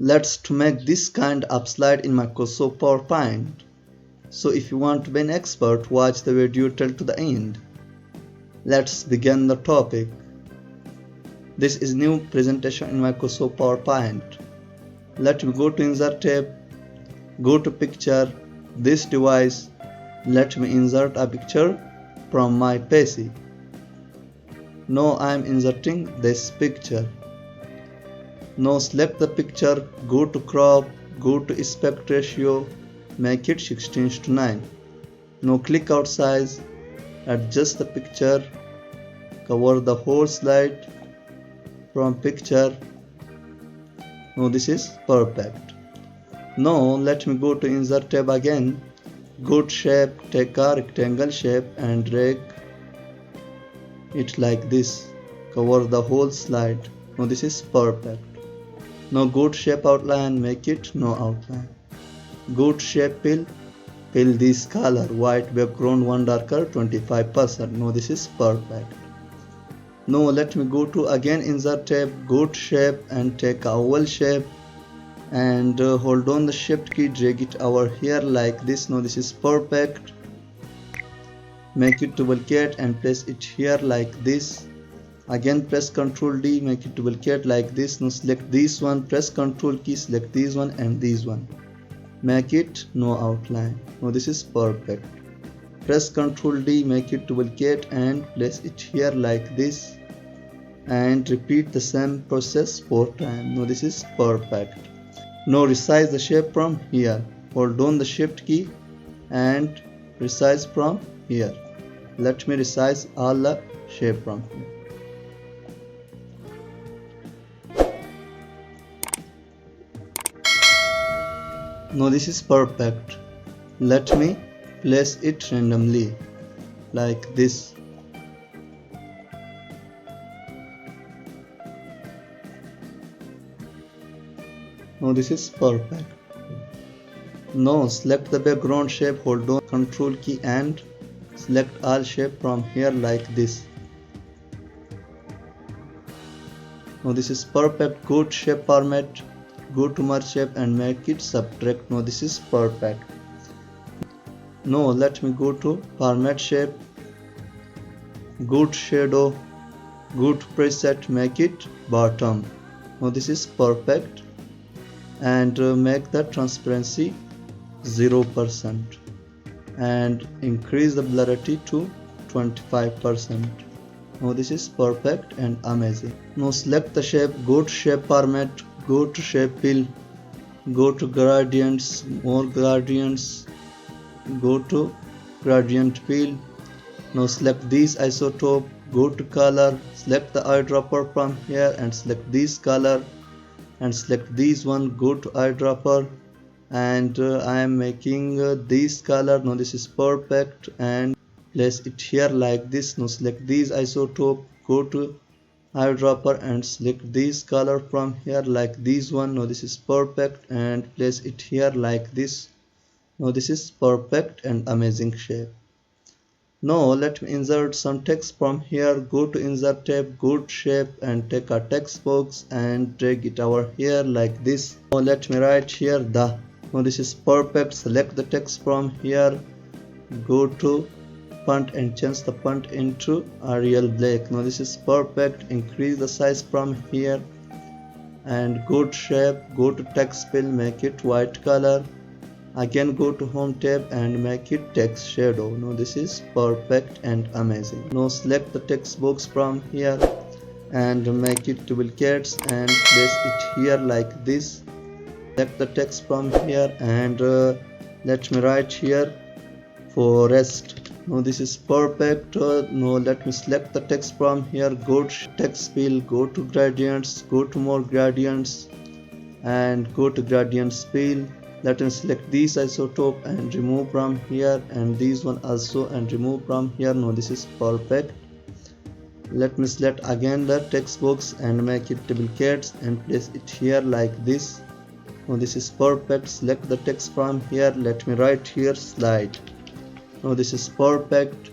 Let's to make this kind of slide in Microsoft PowerPoint. So if you want to be an expert, watch the video till to the end. Let's begin the topic. This is new presentation in Microsoft PowerPoint. Let me go to Insert tab, go to Picture, this device. Let me insert a picture from my PC. Now I am inserting this picture. Now select the picture, go to crop, go to aspect ratio, make it 16:9. Now click out size, adjust the picture, cover the whole slide from picture. Now this is perfect. Now let me go to Insert tab again, go to shape, take a rectangle shape and drag it like this, cover the whole slide. Now this is perfect. Now go to shape outline, make it no outline. Go to shape fill this color, white background, one darker 25%. Now this is perfect. Now let me go to again Insert tab, go to shape and take a oval shape and hold on the shift key, drag it over here like this. Now this is perfect. Make it duplicate and place it here like this. Again press Ctrl D, make it duplicate like this. Now select this one, press Ctrl key, select this one and this one. Make it no outline. Now this is perfect. Press Ctrl D, make it duplicate and place it here like this. And repeat the same process 4 times. Now this is perfect. Now resize the shape from here. Hold down the shift key and resize from here. Let me resize all the shape from here. Now this is perfect. Let me place it randomly like this. Now this is perfect. Now select the background shape, hold down Ctrl key and select all shape from here like this. Now this is perfect. Go to shape format, go to merge shape and make it subtract. Now this is perfect. Now let me go to format shape, go to shadow, go to preset, make it bottom. Now this is perfect. And make the transparency 0% and increase the blurriness to 25%. Now this is perfect and amazing. Now select the shape, go to shape format, go to shape fill, go to gradients, more gradients, go to gradient fill. Now select this isotope, go to color, select the eyedropper from here and select this color and select this one, go to eyedropper and I am making this color. Now this is perfect and place it here like this. Now select this isotope, go to eyedropper and select this color from here like this one. Now this is perfect and place it here like this. Now this is perfect and amazing shape. Now let me insert some text from here. Go to Insert tab, go to shape and take a text box and drag it over here like this. Now let me write here the. Now this is perfect. Select the text from here, go to font and change the font into Arial black. Now this is perfect. Increase the size from here and go to shape, go to text fill, make it white color. Again go to home tab and make it text shadow. Now this is perfect and amazing. Now select the text box from here and make it duplicates and place it here like this. Select the text from here and let me write here forest. Now this is perfect. Now let me select the text from here, go to text fill, go to gradients, go to more gradients and go to gradients fill. Let me select this isotope and remove from here and this one also and remove from here. Now this is perfect. Let me select again the text box and make it duplicates and place it here like this. Now this is perfect. Select the text from here. Let me write here slide. Now this is perfect.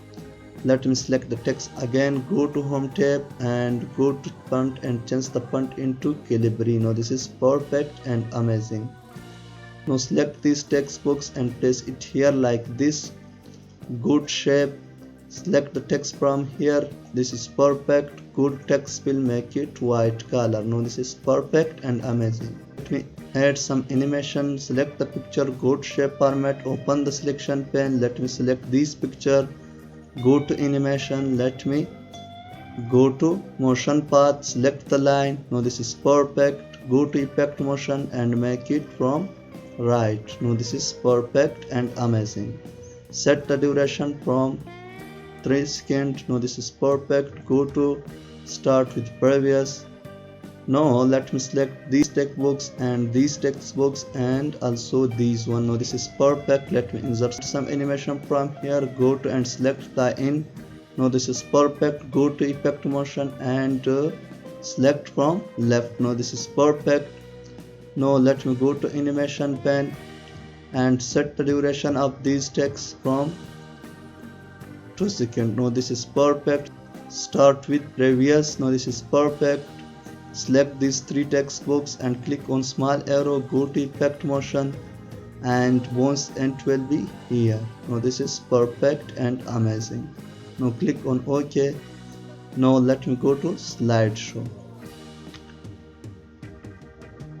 let me select the text again, go to home tab and go to font and change the font into Calibri. Now this is perfect and amazing. Now select these textbooks and place it here like this. Good shape. Select the text from here. This is perfect. Good text will make it white color. Now this is perfect and amazing. Let me add some animation. Select the picture, go to shape format, open the selection pane. Let me select this picture, go to animation. Let me go to motion path, select the line. Now this is perfect. Go to effect motion and make it from right. Now this is perfect and amazing. Set the duration from 3 seconds. Now this is perfect. Go to start with previous. Now let me select these textbooks and these textbooks and also these one. Now this is perfect. Let me insert some animation from here. Go to and select the in. Now this is perfect. Go to effect motion and select from left. Now this is perfect. Now let me go to animation pane and set the duration of these texts from 2 seconds. Now this is perfect. Start with previous. Now this is perfect. Select these 3 textbooks and click on small arrow, go to effect motion and bones end will be here. Now this is perfect and amazing. Now click on OK. Now let me go to slideshow.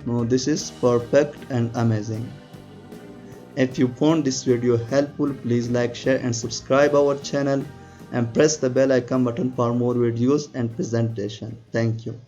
Now this is perfect and amazing. If you found this video helpful, please like, share and subscribe our channel and press the bell icon button for more videos and presentation. Thank you.